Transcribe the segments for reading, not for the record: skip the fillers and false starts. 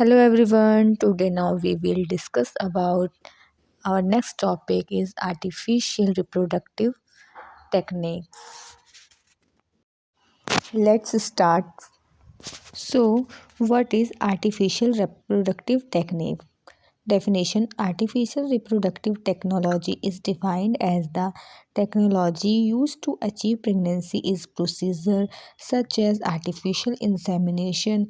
Hello everyone. Today now we will discuss about our next topic is artificial reproductive techniques. Let's start. So, what is artificial reproductive technique? Definition: artificial reproductive technology is defined as the technology used to achieve pregnancy is procedure such as artificial insemination,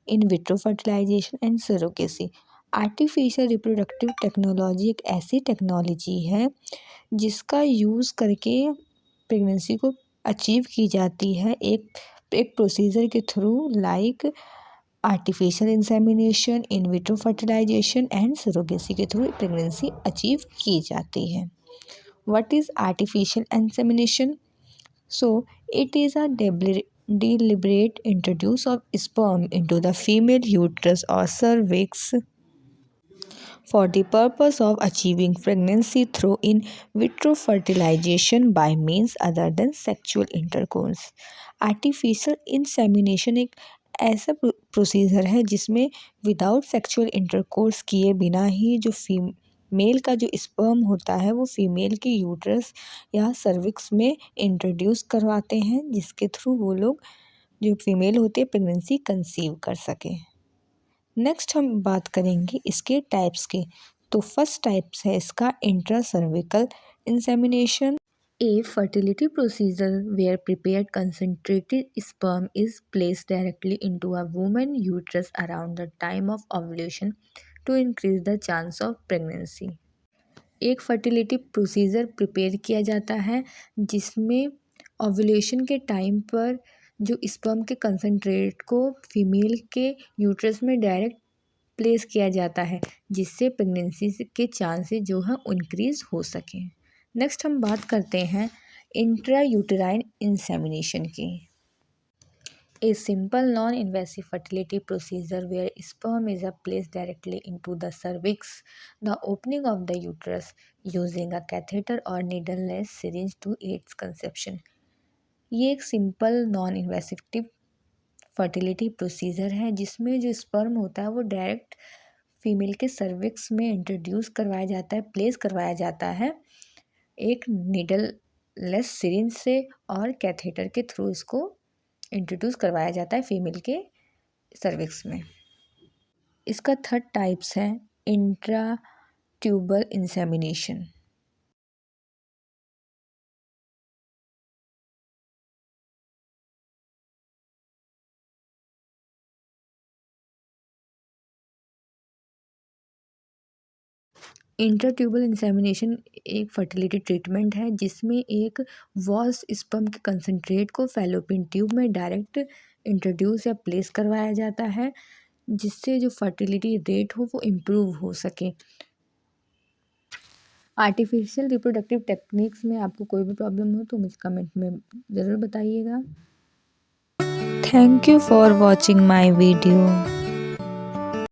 in vitro fertilization and surrogacy. Artificial reproductive technology एक ऐसी technology है जिसका use करके pregnancy को achieve की जाती है एक एक प्रोसीजर के through like artificial insemination, in vitro fertilization and surrogacy के थ्रू प्रेगनेंसी अचीव की जाती है। What is artificial insemination? So it is a deliberate introduce of sperm into the female uterus or cervix for the purpose of achieving pregnancy through in vitro fertilization by means other than sexual intercourse. Artificial insemination एक ऐसा procedure है जिसमें without sexual intercourse किए बिना ही जो female का जो sperm होता है वो फीमेल के यूट्रस या सर्विक्स में इंट्रोड्यूस करवाते हैं जिसके थ्रू वो लोग जो फीमेल होते हैं प्रेगनेंसी कंसीव कर सकें। नेक्स्ट हम बात करेंगे इसके टाइप्स के। तो फर्स्ट टाइप्स है इसका intra cervical insemination. A fertility procedure where prepared concentrated sperm is placed directly into a woman's uterus around the time of ovulation to increase the chance of pregnancy. एक fertility procedure prepare किया जाता है जिसमें ovulation के time पर जो sperm के concentrate को फीमेल के यूट्रस में डायरेक्ट प्लेस किया जाता है जिससे प्रेगनेंसी के चांसेस जो है इंक्रीज हो सकें। नेक्स्ट हम बात करते हैं इंट्रा यूटेराइन इंसेमिनेशन की। A simple non-invasive fertility procedure where sperm is placed directly into the cervix, the opening of the uterus, using a catheter or needleless syringe to aid conception. ये एक simple non invasive fertility procedure है जिसमें जो sperm होता है वो direct female के cervix में इंट्रोड्यूस करवाया जाता है, प्लेस करवाया जाता है एक नीडल लेस सिरिंज से और कैथेटर के थ्रू इसको इंट्रोड्यूस करवाया जाता है फीमेल के सर्विक्स में। इसका थर्ड टाइप्स है इंट्रा ट्यूबल इंसेमिनेशन। इंट्राट्यूबल इंसेमिनेशन एक फर्टिलिटी ट्रीटमेंट है जिसमें एक वॉस स्पर्म के कंसंट्रेट को फैलोपियन ट्यूब में डायरेक्ट इंट्रोड्यूस या प्लेस करवाया जाता है जिससे जो फर्टिलिटी रेट हो वो इम्प्रूव हो सके। आर्टिफिशियल रिप्रोडक्टिव टेक्निक्स में आपको कोई भी प्रॉब्लम हो तो मुझे कमेंट में ज़रूर बताइएगा। Thank you for watching my video.